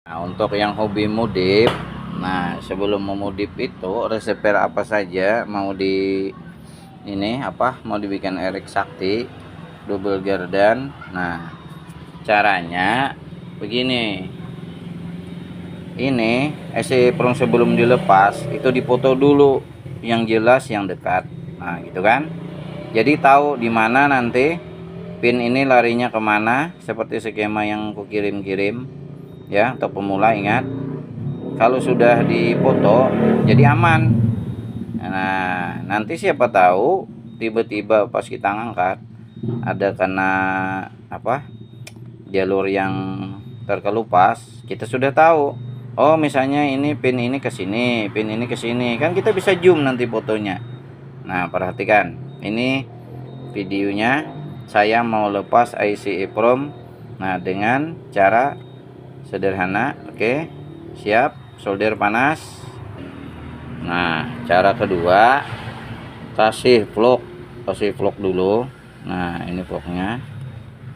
Nah, untuk yang hobi modif, nah sebelum memodif itu reservoir apa saja mau di ini apa mau dibikin RX Sakti double gardan. Nah, caranya begini. Ini Prom sebelum dilepas itu dipoto dulu yang jelas yang dekat. Nah, gitu kan. Jadi tahu di mana nanti pin ini larinya kemana, seperti skema yang kukirim-kirim ya. Untuk pemula ingat, kalau sudah dipoto jadi aman. Nah, nanti siapa tahu tiba-tiba pas kita ngangkat ada kena apa jalur yang terkelupas, kita sudah tahu. Oh, misalnya ini pin ini ke sini, pin ini ke sini, kan kita bisa zoom nanti fotonya. Nah, perhatikan. Ini videonya saya mau lepas IC EEPROM. Nah, dengan cara sederhana. Oke. Siap, solder panas. Nah, cara kedua, kasih vlog dulu. Nah, ini vlognya.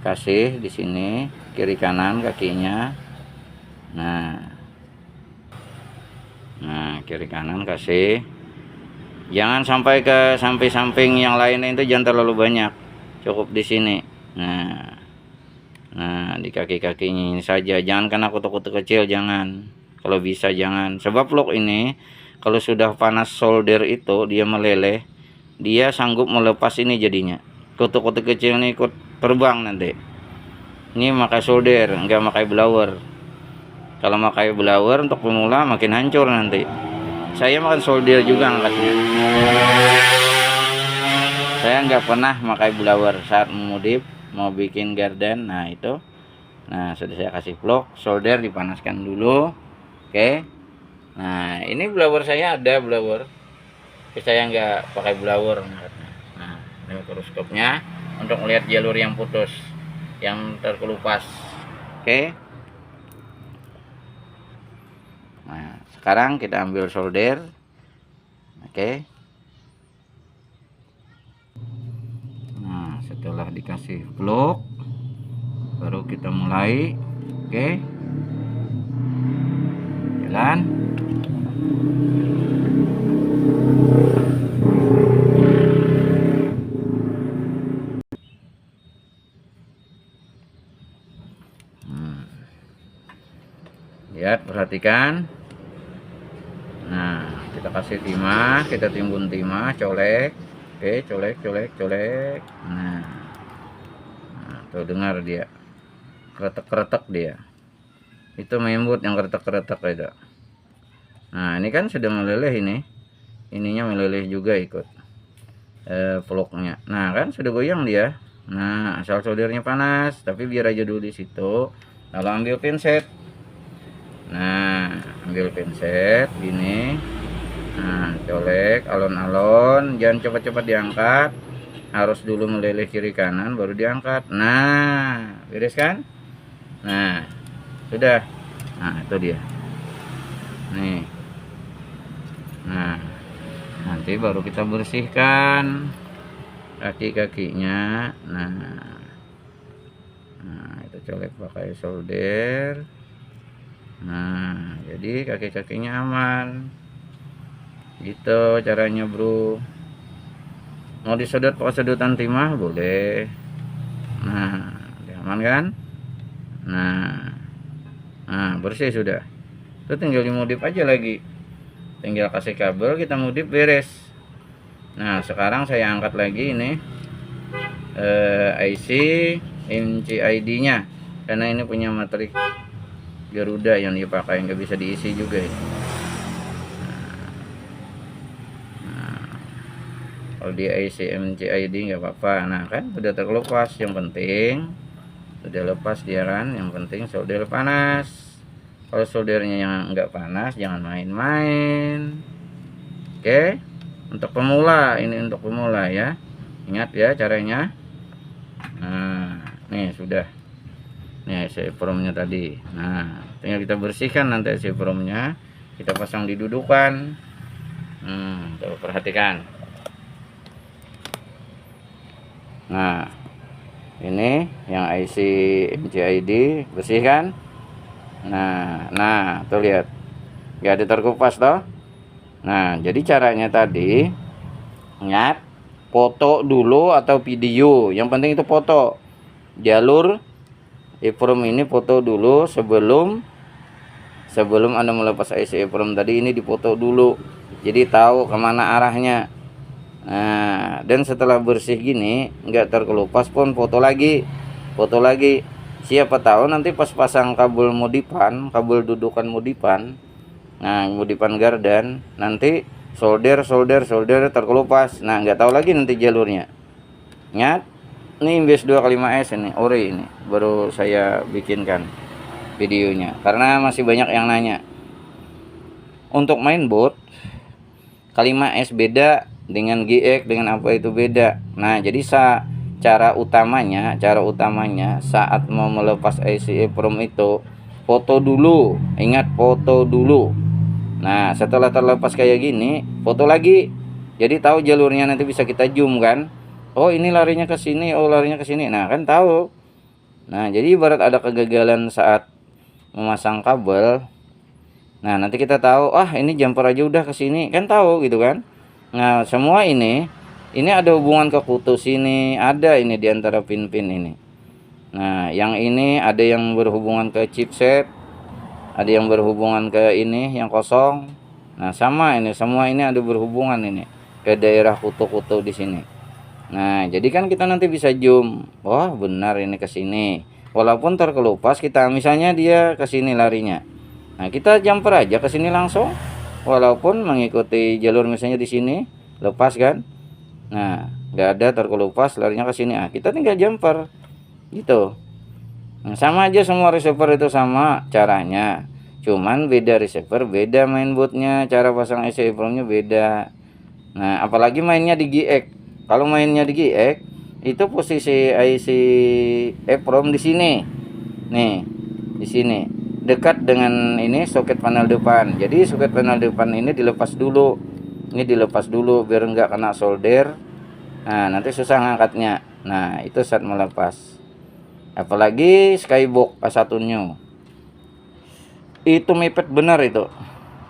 Kasih di sini kiri kanan kakinya. Nah, kiri kanan kasih. Jangan sampai ke samping-samping yang lainnya, itu jangan terlalu banyak. Cukup di sini. Nah, di kaki-kakinya ini saja. Jangan kena kutu-kutu kecil, jangan. Kalau bisa jangan. Sebab vlog ini kalau sudah panas solder itu dia meleleh, dia sanggup melepas ini jadinya. Kutu-kutu kecil ini ikut terbang nanti. Ini pakai solder, enggak pakai blower. Kalau pakai blower untuk pemula makin hancur nanti. Saya makan solder juga angkatnya. Saya nggak pernah pakai blower saat memodif mau bikin garden. Nah, itu. Nah, sudah saya kasih vlog, solder dipanaskan dulu. Oke. Nah, ini blower saya ada blower. Tapi saya nggak pakai blower angkatnya. Nah, ini mikroskopnya untuk melihat jalur yang putus, yang terkelupas. Oke. Nah, sekarang kita ambil solder. Oke. Nah, setelah dikasih vlog baru kita mulai. Oke. Jalan. Lihat, perhatikan. Nah, kita kasih timah, kita timbun timah, colek. Oke, colek. Nah, tuh dengar dia kretek-kretek dia. Itu mainboard yang kretek-kretek itu. Nah, ini kan sudah meleleh ini. Ininya meleleh juga ikut vlognya. Nah, kan sudah goyang dia. Nah, asal soldernya panas, tapi biar aja dulu di situ. Lalu ambil pinset. Nah, ambil pinset gini. Nah, colek alon-alon, jangan cepat-cepat diangkat. Harus dulu meleleh kiri kanan baru diangkat. Nah, beres kan? Nah, sudah. Nah, itu dia. Nih. Nah, nanti baru kita bersihkan kaki-kakinya. Nah, itu colek pakai solder. Nah, jadi kaki-kakinya aman. Gitu caranya, bro. Mau disedot pakai sedotan timah boleh. Nah, aman kan? Nah, bersih sudah. Itu tinggal dimodif aja lagi. Tinggal kasih kabel, kita modif, beres. Nah, sekarang saya angkat lagi ini IC MCID nya, karena ini punya materi Garuda yang dipakai, nggak bisa diisi juga ini. Kalau di IC MCID nggak apa-apa. Nah, kan udah terkelupas, yang penting udah lepas dia kan, yang penting solder panas. Kalau soldernya yang nggak panas jangan main-main. Oke, untuk pemula, ini untuk pemula ya, ingat ya caranya. Nah, nih sudah, nih IC EEPROM-nya tadi. Nah, tinggal kita bersihkan nanti IC EEPROM-nya, kita pasang di dudukan. Tuh, perhatikan. Nah, ini yang IC MCID bersihkan. Nah tuh lihat, nggak ada terkupas toh. Nah jadi caranya tadi, ingat, foto dulu atau video, yang penting itu foto jalur EEPROM ini, foto dulu sebelum Anda melepas IC EEPROM tadi. Ini difoto dulu, jadi tahu kemana arahnya. Nah dan setelah bersih gini nggak terkelupas pun, foto lagi. Siapa tahu nanti pas pasang kabel modifan, kabel dudukan modifan, nah modifan gardan, nanti solder terkelupas. Nah nggak tahu lagi nanti jalurnya. Ingat, ini Imbes 25S ini ori, ini baru saya bikinkan videonya karena masih banyak yang nanya. Untuk mainboard K5S beda dengan GX, dengan apa itu beda. Nah jadi cara utamanya saat mau melepas IC EEPROM itu foto dulu. Ingat, foto dulu. Nah setelah terlepas kayak gini, foto lagi, jadi tahu jalurnya. Nanti bisa kita zoom kan, oh ini larinya ke sini, oh larinya ke sini. Nah kan tahu. Nah jadi ibarat ada kegagalan saat memasang kabel, nah nanti kita tahu, ini jumper aja udah ke sini, kan tahu gitu kan. Nah semua ini ada hubungan ke kutu sini, ada ini di antara pin-pin ini. Nah yang ini ada yang berhubungan ke chipset, ada yang berhubungan ke ini yang kosong. Nah sama ini, semua ini ada berhubungan ini ke daerah kutu-kutu di sini. Nah jadi kan kita nanti bisa zoom, wah benar ini ke sini, walaupun terkelupas kita, misalnya dia ke sini larinya, nah kita jumper aja ke sini langsung, walaupun mengikuti jalur misalnya di sini lepas kan. Nah nggak ada terkelupas larinya ke sini, kita tinggal jumper gitu. Nah, sama aja semua receiver itu sama caranya, cuman beda receiver, beda mainboardnya, cara pasang IC EEPROM-nya beda. Nah apalagi mainnya di GX. Kalau mainnya di GX itu posisi IC EEPROM di sini nih, di sini dekat dengan ini soket panel depan. Jadi soket panel depan ini dilepas dulu, biar enggak kena solder. Nah nanti susah ngangkatnya. Nah itu saat melepas. Apalagi Skybox A1 New itu mepet benar, itu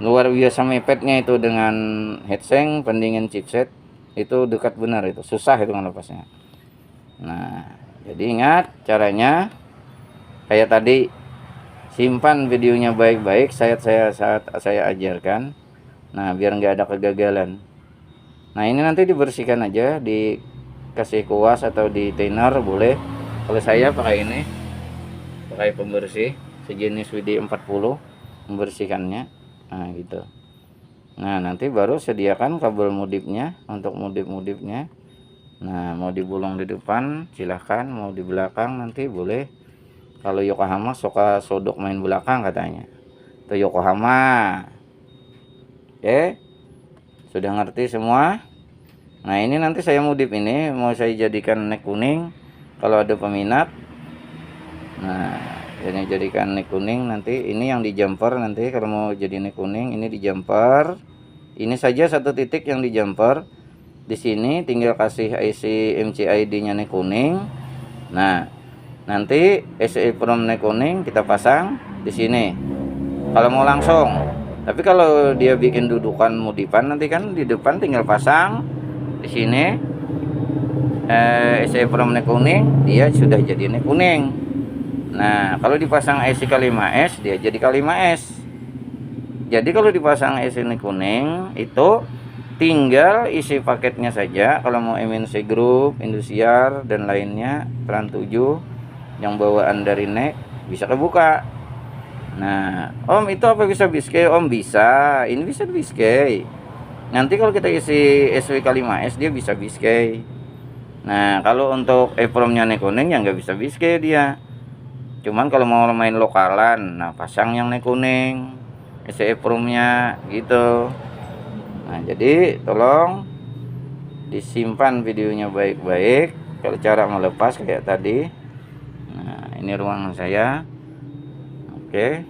luar biasa mepetnya itu, dengan heatsink pendingin chipset itu dekat benar, itu susah itu melepasnya. Nah jadi ingat caranya kayak tadi, simpan videonya baik-baik saat saya ajarkan. Nah biar nggak ada kegagalan. Nah ini nanti dibersihkan aja, dikasih kuas atau di thinner boleh. Kalau saya pakai ini, pakai pembersih sejenis WD-40 membersihkannya. Nah gitu. Nah nanti baru sediakan kabel modifnya untuk modifnya. Nah mau digulung di depan silahkan, mau di belakang nanti boleh. Kalau Yokohama suka sodok main belakang katanya, itu Yokohama. Oke, sudah ngerti semua. Nah ini nanti saya modif, ini mau saya jadikan neck kuning kalau ada peminat. Nah ini jadikan neck kuning, nanti ini yang di jumper. Nanti kalau mau jadi neck kuning ini di jumper, ini saja satu titik yang di jumper. Di sini tinggal kasih IC MCID nya neck kuning. Nah nanti IC EEPROM neck kuning kita pasang di sini kalau mau langsung. Tapi kalau dia bikin dudukan modifan, nanti kan di depan tinggal pasang di sini IC EEPROM neck kuning, dia sudah jadi neck kuning. Nah kalau dipasang IC K5S dia jadi K5S. Jadi kalau dipasang IC neck kuning itu tinggal isi paketnya saja. Kalau mau MNC Group, Indosiar dan lainnya, Trans 7 yang bawaan dari neck bisa kebuka. Nah Om itu apa bisa biskay? Om bisa, ini bisa biskay. Nanti kalau kita isi SW-K5S dia bisa biskay. Nah kalau untuk EEPROM-nya neck kuning ya nggak bisa biskay dia. Cuman kalau mau main lokalan, nah pasang yang neck kuning IC EEPROM-nya gitu. Nah jadi tolong disimpan videonya baik-baik kalau cara melepas kayak tadi. Nah ini ruangan saya. Oke.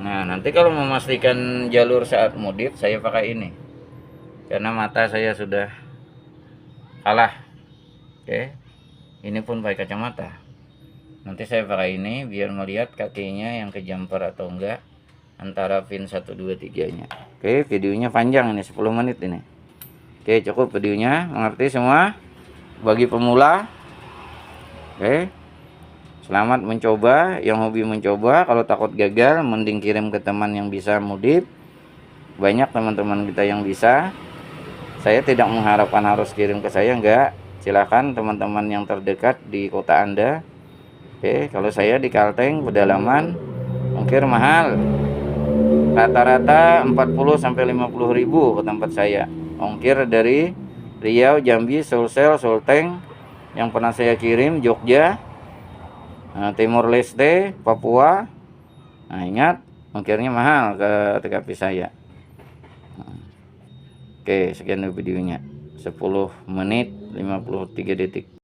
Nah nanti kalau memastikan jalur saat modif saya pakai ini, karena mata saya sudah kalah. Oke, ini pun pakai kacamata. Nanti saya pakai ini biar melihat kakinya yang ke jumper atau enggak, antara pin 1 2 3 nya. Oke, videonya panjang ini 10 menit ini. Oke, cukup videonya, mengerti semua bagi pemula. Oke, selamat mencoba. Yang hobi mencoba, kalau takut gagal mending kirim ke teman yang bisa modif. Banyak teman-teman kita yang bisa. Saya tidak mengharapkan harus kirim ke saya, enggak. Silakan teman-teman yang terdekat di kota Anda. Oke, kalau saya di Kalteng pedalaman ongkir mahal, rata-rata 40 sampai 50 ribu ke tempat saya. Ongkir dari Riau, Jambi, Sulsel, Sulteng yang pernah saya kirim, Jogja, Timor Leste, Papua. Nah, ingat ongkirnya mahal ke TKP saya. Oke, sekian videonya. 10 menit 53 detik.